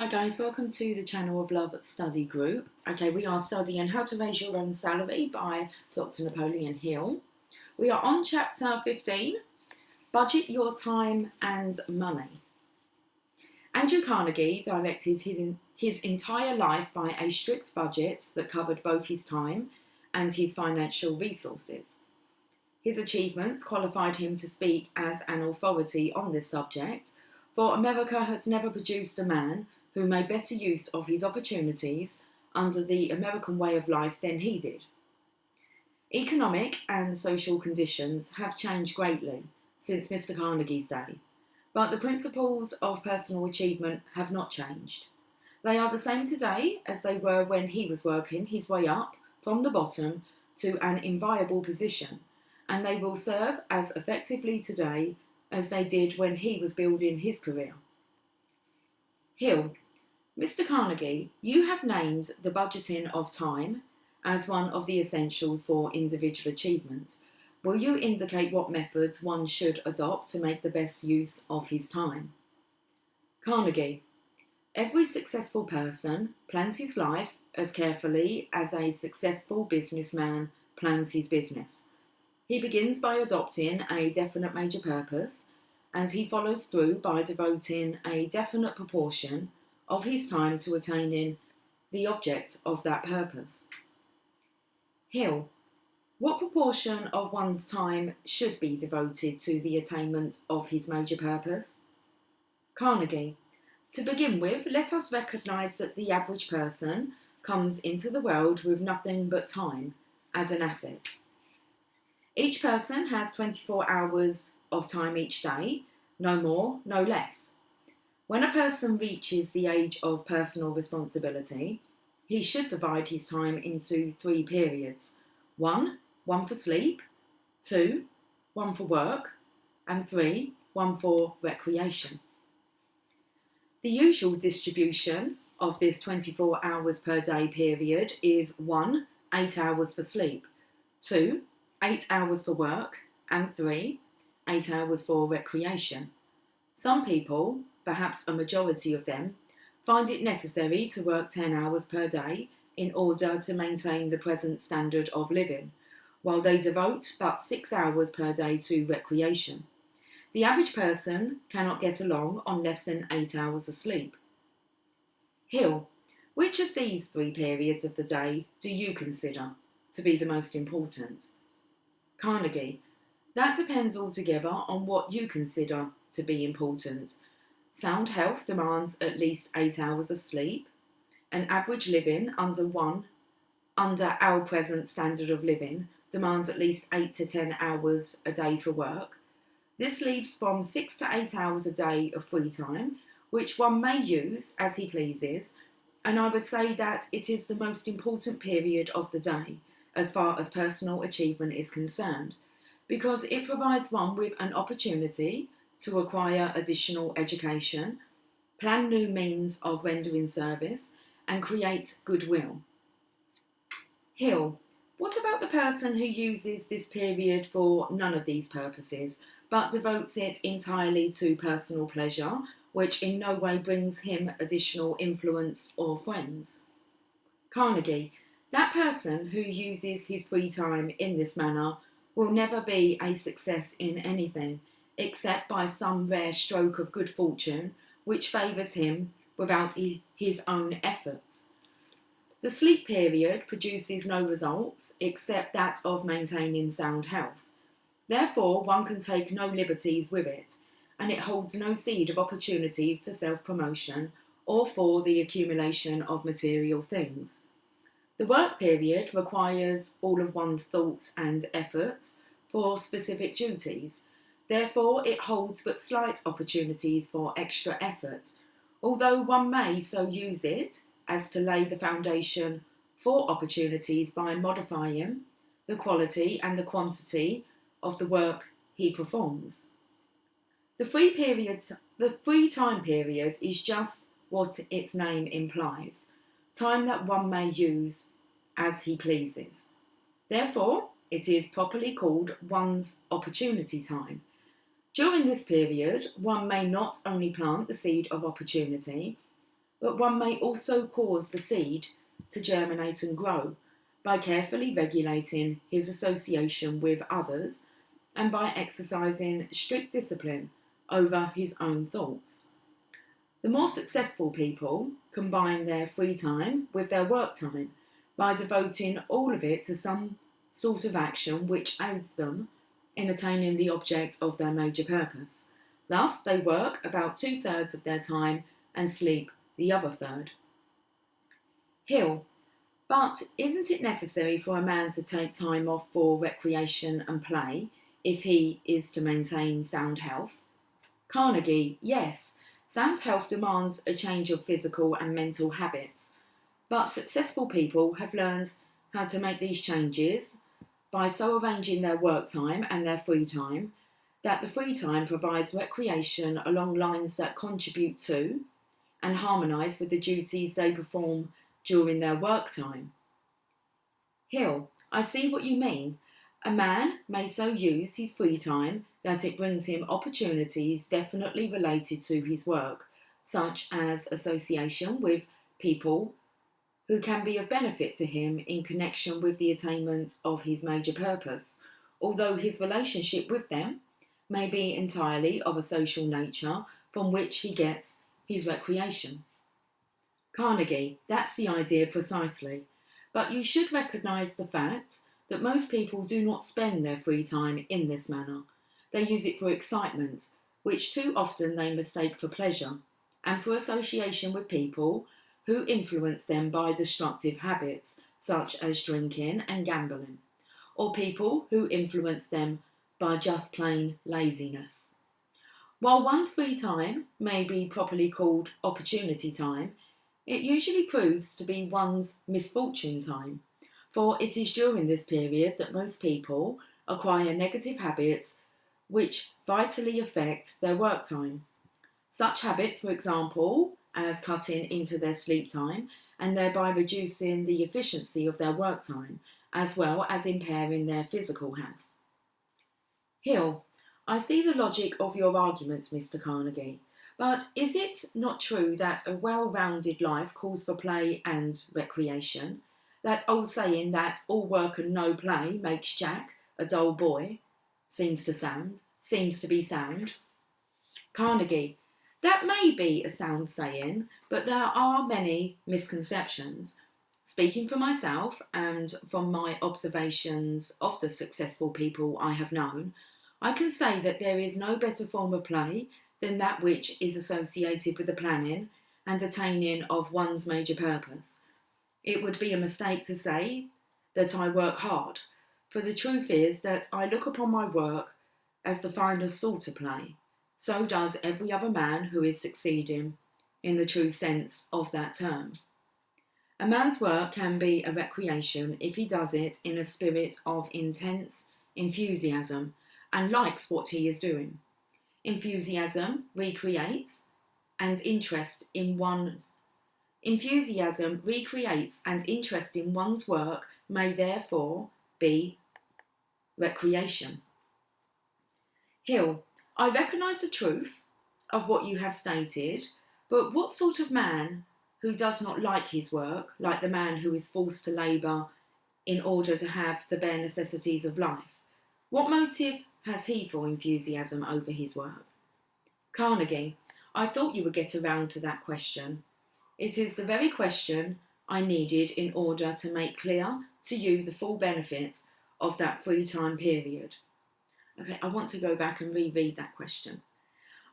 Hi guys, welcome to the Channel of Love study group. Okay, we are studying How to Raise Your Own Salary by Dr. Napoleon Hill. We are on chapter 15, Budget Your Time and Money. Andrew Carnegie directed his entire life by a strict budget that covered both his time and his financial resources. His achievements qualified him to speak as an authority on this subject, for America has never produced a man who made better use of his opportunities under the American way of life than he did. Economic and social conditions have changed greatly since Mr. Carnegie's day, but the principles of personal achievement have not changed. They are the same today as they were when he was working his way up from the bottom to an enviable position, and they will serve as effectively today as they did when he was building his career. Hill. Mr. Carnegie, you have named the budgeting of time as one of the essentials for individual achievement. Will you indicate what methods one should adopt to make the best use of his time? Carnegie, every successful person plans his life as carefully as a successful businessman plans his business. He begins by adopting a definite major purpose, and he follows through by devoting a definite proportion of his time to attaining the object of that purpose. Hill, what proportion of one's time should be devoted to the attainment of his major purpose? Carnegie, to begin with, let us recognise that the average person comes into the world with nothing but time as an asset. Each person has 24 hours of time each day, no more, no less. When a person reaches the age of personal responsibility, he should divide his time into 3 periods. 1 for sleep, 2 for work, and 3 for recreation. The usual distribution of this 24 hours per day period is 1, 8 hours for sleep, 2, 8 hours for work, and 3, 8 hours for recreation. Some people, perhaps a majority of them, find it necessary to work 10 hours per day in order to maintain the present standard of living, while they devote but 6 hours per day to recreation. The average person cannot get along on less than 8 hours of sleep. Hill, which of these 3 periods of the day do you consider to be the most important? Carnegie, that depends altogether on what you consider to be important. Sound health demands at least 8 hours of sleep. An average living under our present standard of living demands at least 8 to 10 hours a day for work. This leaves from 6 to 8 hours a day of free time, which one may use as he pleases, and I would say that it is the most important period of the day as far as personal achievement is concerned, because it provides one with an opportunity to acquire additional education, plan new means of rendering service, and create goodwill. Hill, what about the person who uses this period for none of these purposes, but devotes it entirely to personal pleasure, which in no way brings him additional influence or friends? Carnegie, that person who uses his free time in this manner will never be a success in anything, except by some rare stroke of good fortune which favours him without his own efforts. The sleep period produces no results except that of maintaining sound health. Therefore, one can take no liberties with it, and it holds no seed of opportunity for self-promotion or for the accumulation of material things. The work period requires all of one's thoughts and efforts for specific duties. Therefore, it holds but slight opportunities for extra effort, although one may so use it as to lay the foundation for opportunities by modifying the quality and the quantity of the work he performs. The free time period is just what its name implies, time that one may use as he pleases. Therefore, it is properly called one's opportunity time. During this period, one may not only plant the seed of opportunity, but one may also cause the seed to germinate and grow by carefully regulating his association with others and by exercising strict discipline over his own thoughts. The more successful people combine their free time with their work time by devoting all of it to some sort of action which aids them in attaining the object of their major purpose. Thus, they work about 2/3 of their time and sleep the other third. Hill. But isn't it necessary for a man to take time off for recreation and play if he is to maintain sound health? Carnegie. Yes, sound health demands a change of physical and mental habits, but successful people have learned how to make these changes by so arranging their work time and their free time that the free time provides recreation along lines that contribute to and harmonise with the duties they perform during their work time. Hill. I see what you mean. A man may so use his free time that it brings him opportunities definitely related to his work, such as association with people who can be of benefit to him in connection with the attainment of his major purpose, although his relationship with them may be entirely of a social nature from which he gets his recreation. Carnegie. That's the idea precisely. But you should recognise the fact that most people do not spend their free time in this manner. They use it for excitement, which too often they mistake for pleasure, and for association with people who influence them by destructive habits, such as drinking and gambling, or people who influence them by just plain laziness. While one's free time may be properly called opportunity time, it usually proves to be one's misfortune time, for it is during this period that most people acquire negative habits which vitally affect their work time. Such habits, for example, as cutting into their sleep time and thereby reducing the efficiency of their work time, as well as impairing their physical health. Hill. I see the logic of your argument, Mr. Carnegie, but is it not true that a well-rounded life calls for play and recreation? That old saying that all work and no play makes Jack a dull boy seems to be sound. Carnegie. That may be a sound saying, but there are many misconceptions. Speaking for myself and from my observations of the successful people I have known, I can say that there is no better form of play than that which is associated with the planning and attaining of one's major purpose. It would be a mistake to say that I work hard, for the truth is that I look upon my work as the finest sort of play. So does every other man who is succeeding in the true sense of that term. A man's work can be a recreation if he does it in a spirit of intense enthusiasm and likes what he is doing. Enthusiasm recreates and interest in one's work may therefore be recreation. Hill. I recognise the truth of what you have stated, but what sort of man who does not like his work, like the man who is forced to labour in order to have the bare necessities of life, what motive has he for enthusiasm over his work? Carnegie. I thought you would get around to that question. It is the very question I needed in order to make clear to you the full benefits of that free time period. Okay, I want to go back and reread that question.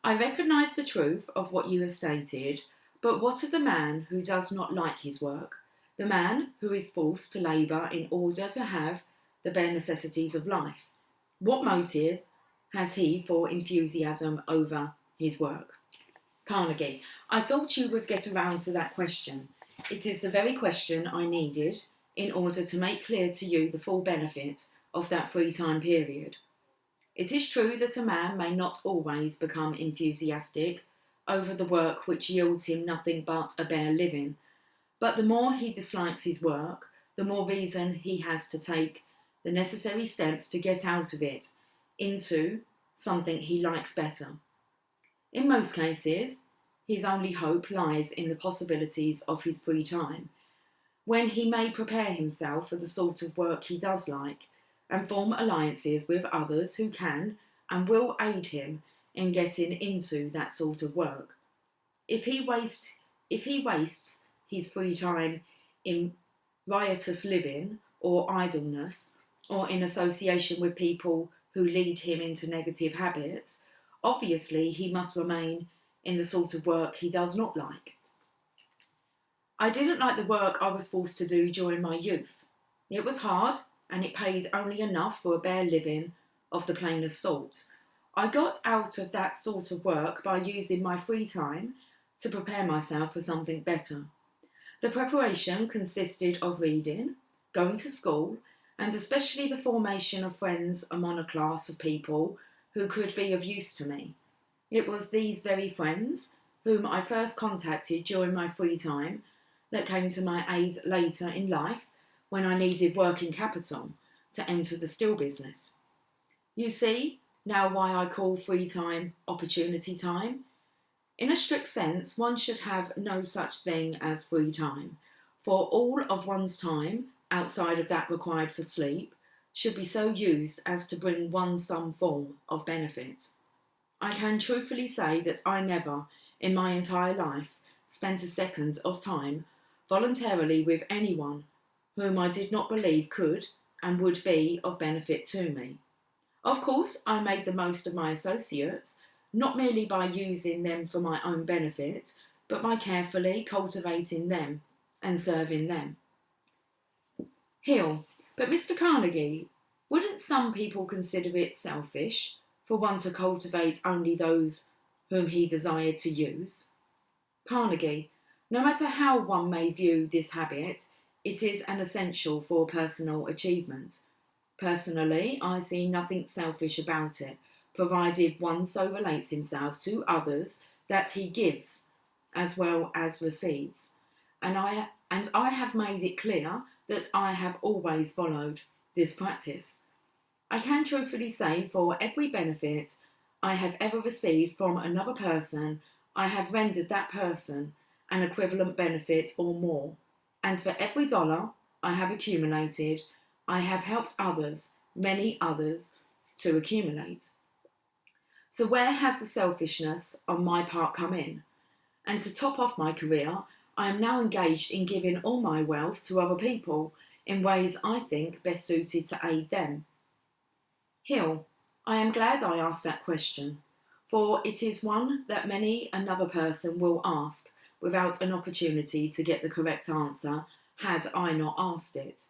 I recognise the truth of what you have stated, but what of the man who does not like his work? The man who is forced to labour in order to have the bare necessities of life? What motive has he for enthusiasm over his work? Carnegie. I thought you would get around to that question. It is the very question I needed in order to make clear to you the full benefit of that free time period. It is true that a man may not always become enthusiastic over the work which yields him nothing but a bare living, but the more he dislikes his work, the more reason he has to take the necessary steps to get out of it into something he likes better. In most cases, his only hope lies in the possibilities of his free time, when he may prepare himself for the sort of work he does like and form alliances with others who can and will aid him in getting into that sort of work. If he wastes his free time in riotous living or idleness, or in association with people who lead him into negative habits, obviously he must remain in the sort of work he does not like. I didn't like the work I was forced to do during my youth. It was hard, and it paid only enough for a bare living of the plainest sort. I got out of that sort of work by using my free time to prepare myself for something better. The preparation consisted of reading, going to school, and especially the formation of friends among a class of people who could be of use to me. It was these very friends, whom I first contacted during my free time, that came to my aid later in life when I needed working capital to enter the steel business. You see now why I call free time opportunity time? In a strict sense, one should have no such thing as free time, for all of one's time, outside of that required for sleep, should be so used as to bring one some form of benefit. I can truthfully say that I never, in my entire life, spent a second of time voluntarily with anyone whom I did not believe could and would be of benefit to me. Of course, I made the most of my associates, not merely by using them for my own benefit, but by carefully cultivating them and serving them. Hill, but Mr. Carnegie, wouldn't some people consider it selfish for one to cultivate only those whom he desired to use? Carnegie, no matter how one may view this habit, it is an essential for personal achievement. Personally, I see nothing selfish about it, provided one so relates himself to others that he gives as well as receives. And I have made it clear that I have always followed this practice. I can truthfully say for every benefit I have ever received from another person, I have rendered that person an equivalent benefit or more. And for every dollar I have accumulated, I have helped others, many others, to accumulate. So where has the selfishness on my part come in? And to top off my career, I am now engaged in giving all my wealth to other people in ways I think best suited to aid them. Hill, I am glad I asked that question, for it is one that many another person will ask without an opportunity to get the correct answer had I not asked it.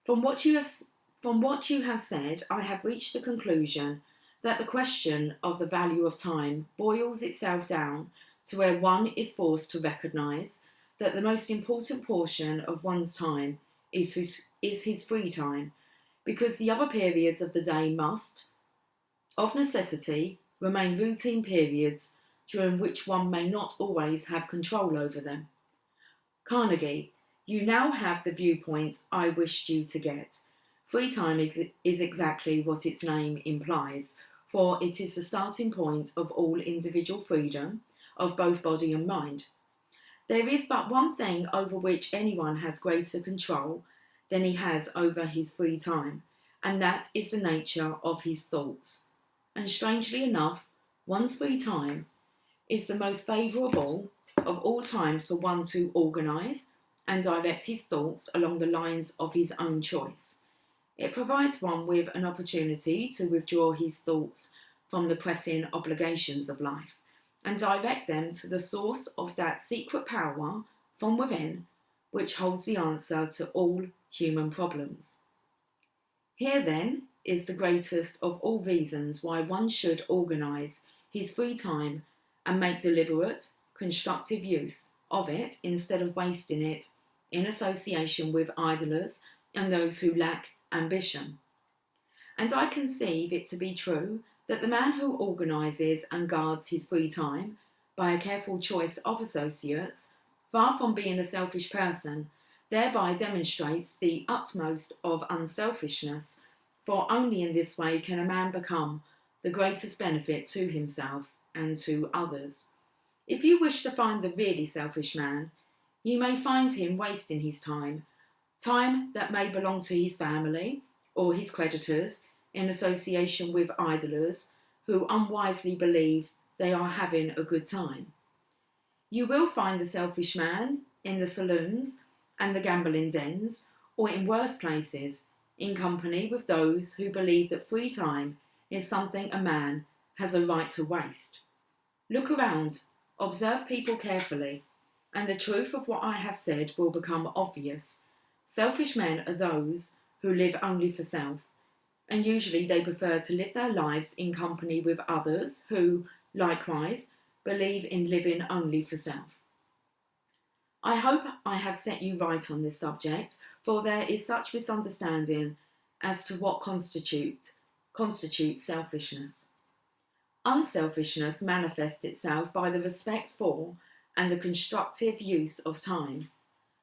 From what you have said, I have reached the conclusion that the question of the value of time boils itself down to where one is forced to recognise that the most important portion of one's time is his free time, because the other periods of the day must, of necessity, remain routine periods during which one may not always have control over them. Carnegie, you now have the viewpoint I wished you to get. Free time is exactly what its name implies, for it is the starting point of all individual freedom, of both body and mind. There is but one thing over which anyone has greater control than he has over his free time, and that is the nature of his thoughts. And strangely enough, one's free time is the most favourable of all times for one to organise and direct his thoughts along the lines of his own choice. It provides one with an opportunity to withdraw his thoughts from the pressing obligations of life and direct them to the source of that secret power from within which holds the answer to all human problems. Here, then, is the greatest of all reasons why one should organise his free time and make deliberate, constructive use of it instead of wasting it in association with idlers and those who lack ambition. And I conceive it to be true that the man who organises and guards his free time by a careful choice of associates, far from being a selfish person, thereby demonstrates the utmost of unselfishness, for only in this way can a man become the greatest benefit to himself and to others. If you wish to find the really selfish man, you may find him wasting his time that may belong to his family or his creditors in association with idlers who unwisely believe they are having a good time. You will find the selfish man in the saloons and the gambling dens, or in worse places, in company with those who believe that free time is something a man has a right to waste. Look around, observe people carefully, and the truth of what I have said will become obvious. Selfish men are those who live only for self, and usually they prefer to live their lives in company with others who, likewise, believe in living only for self. I hope I have set you right on this subject, for there is such misunderstanding as to what constitutes selfishness. Unselfishness manifests itself by the respect for and the constructive use of time.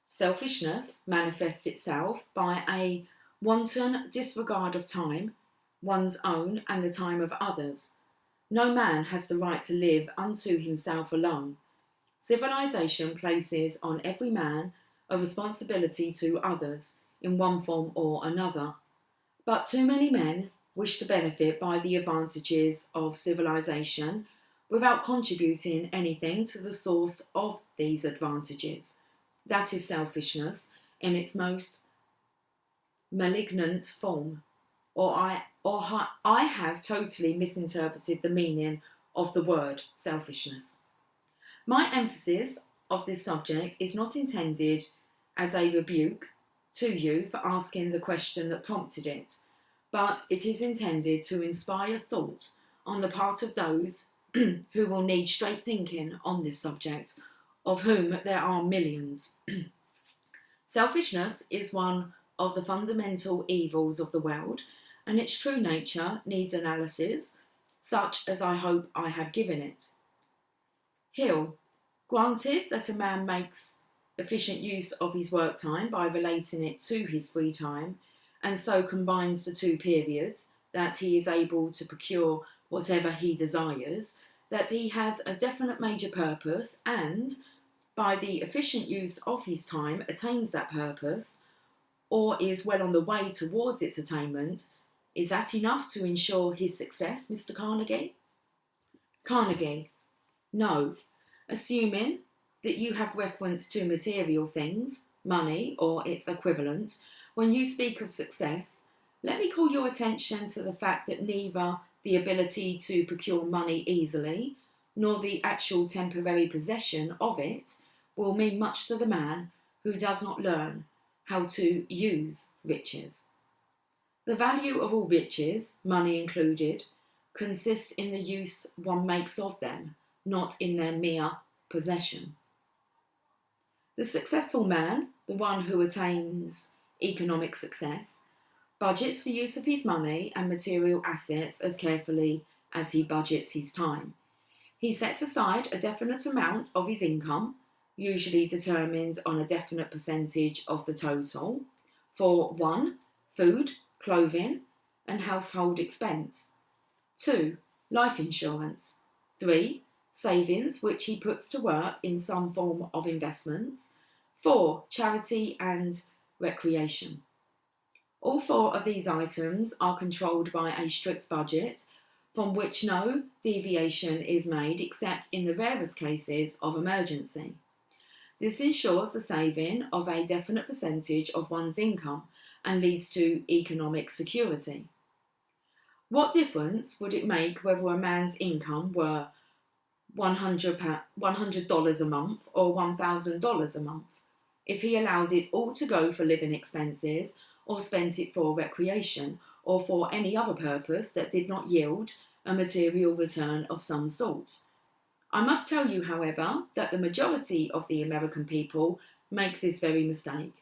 Selfishness manifests itself by a wanton disregard of time, one's own and the time of others. No man has the right to live unto himself alone. Civilization places on every man a responsibility to others in one form or another. But too many men wish to benefit by the advantages of civilization without contributing anything to the source of these advantages. That is selfishness in its most malignant form. Or I have totally misinterpreted the meaning of the word selfishness. My emphasis of this subject is not intended as a rebuke to you for asking the question that prompted it, but it is intended to inspire thought on the part of those who will need straight thinking on this subject, of whom there are millions. Selfishness is one of the fundamental evils of the world, and its true nature needs analysis, such as I hope I have given it. Hill, granted that a man makes efficient use of his work time by relating it to his free time, and so combines the two periods, that he is able to procure whatever he desires, that he has a definite major purpose, and by the efficient use of his time attains that purpose, or is well on the way towards its attainment. Is that enough to ensure his success, Mr. Carnegie? Carnegie, no. Assuming that you have reference to material things, money or its equivalent, when you speak of success, let me call your attention to the fact that neither the ability to procure money easily nor the actual temporary possession of it will mean much to the man who does not learn how to use riches. The value of all riches, money included, consists in the use one makes of them, not in their mere possession. The successful man, the one who attains economic success, budgets the use of his money and material assets as carefully as he budgets his time. He sets aside a definite amount of his income, usually determined on a definite percentage of the total, for 1. Food, clothing, and household expense. 2. Life insurance. 3. Savings, which he puts to work in some form of investments. 4. Charity and recreation. All 4 of these items are controlled by a strict budget from which no deviation is made except in the rarest cases of emergency. This ensures the saving of a definite percentage of one's income and leads to economic security. What difference would it make whether a man's income were $100 a month or $1,000 a month, if he allowed it all to go for living expenses or spent it for recreation or for any other purpose that did not yield a material return of some sort? I must tell you, however, that the majority of the American people make this very mistake.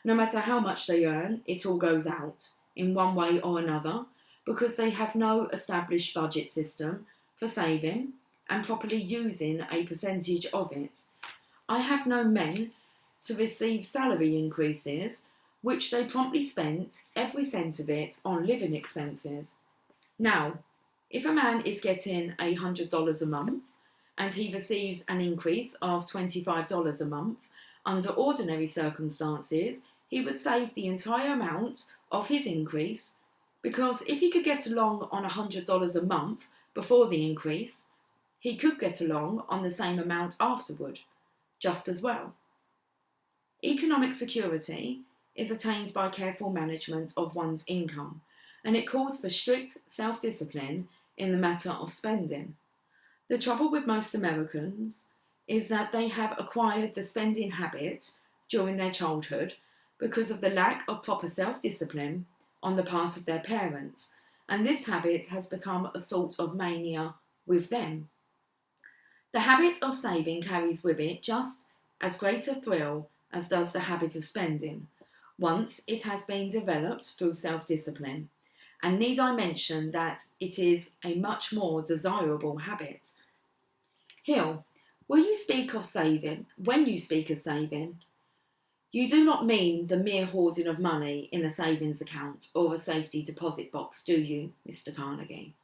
No matter how much they earn, it all goes out, in one way or another, because they have no established budget system for saving and properly using a percentage of it. I have known men to receive salary increases, which they promptly spent every cent of it on living expenses. Now, if a man is getting $100 a month, and he receives an increase of $25 a month, under ordinary circumstances, he would save the entire amount of his increase, because if he could get along on $100 a month before the increase, he could get along on the same amount afterward, just as well. Economic security is attained by careful management of one's income, and it calls for strict self-discipline in the matter of spending. The trouble with most Americans is that they have acquired the spending habit during their childhood because of the lack of proper self-discipline on the part of their parents, and this habit has become a sort of mania with them. The habit of saving carries with it just as great a thrill as does the habit of spending, once it has been developed through self-discipline. And need I mention that it is a much more desirable habit. Hill, when you speak of saving, you do not mean the mere hoarding of money in a savings account or a safety deposit box, do you, Mr. Carnegie?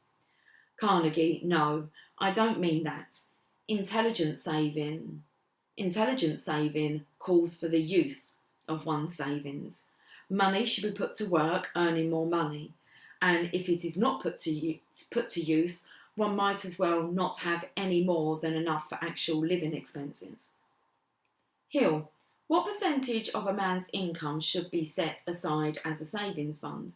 Carnegie, no, I don't mean that. Intelligent saving calls for the use of one's savings. Money should be put to work earning more money, and if it is not put to use, one might as well not have any more than enough for actual living expenses. Hill, what percentage of a man's income should be set aside as a savings fund?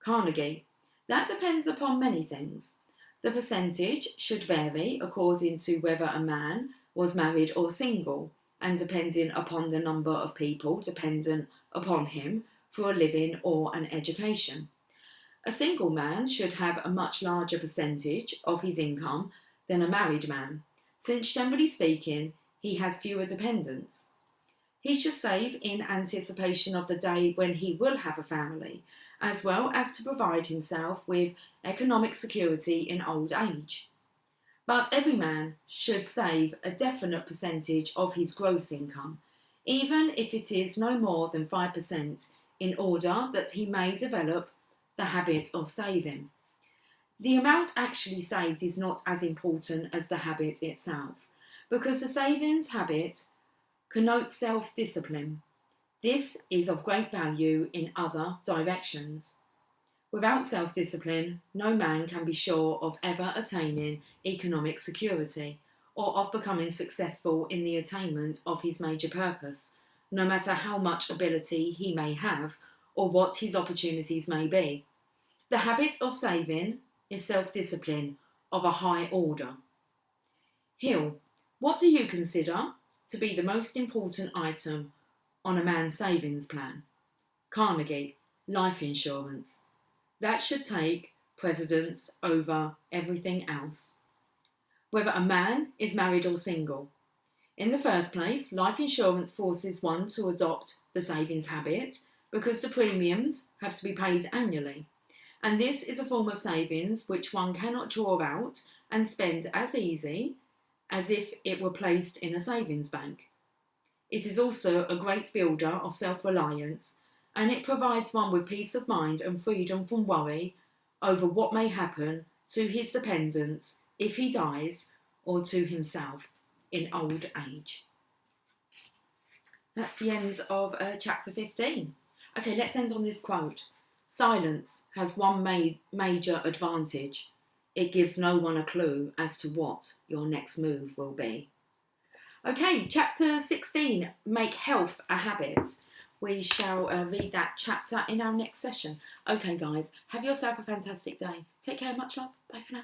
Carnegie, that depends upon many things. The percentage should vary according to whether a man was married or single, and depending upon the number of people dependent upon him for a living or an education. A single man should have a much larger percentage of his income than a married man, since generally speaking, he has fewer dependents. He should save in anticipation of the day when he will have a family, as well as to provide himself with economic security in old age. But every man should save a definite percentage of his gross income, even if it is no more than 5%, in order that he may develop the habit of saving. The amount actually saved is not as important as the habit itself, because the savings habit connotes self-discipline. This is of great value in other directions. Without self-discipline, no man can be sure of ever attaining economic security, or of becoming successful in the attainment of his major purpose, no matter how much ability he may have, or what his opportunities may be. The habit of saving is self-discipline of a high order. Hill, what do you consider to be the most important item on a man's savings plan? Carnegie, life insurance. That should take precedence over everything else. Whether a man is married or single. In the first place, life insurance forces one to adopt the savings habit because the premiums have to be paid annually. And this is a form of savings which one cannot draw out and spend as easy as if it were placed in a savings bank. It is also a great builder of self-reliance, and it provides one with peace of mind and freedom from worry over what may happen to his dependents if he dies, or to himself in old age. That's the end of chapter 15. Okay, let's end on this quote. Silence has one major advantage. It gives no one a clue as to what your next move will be. Okay, chapter 16, make health a habit. We shall read that chapter in our next session. Okay, guys, have yourself a fantastic day. Take care, much love. Bye for now.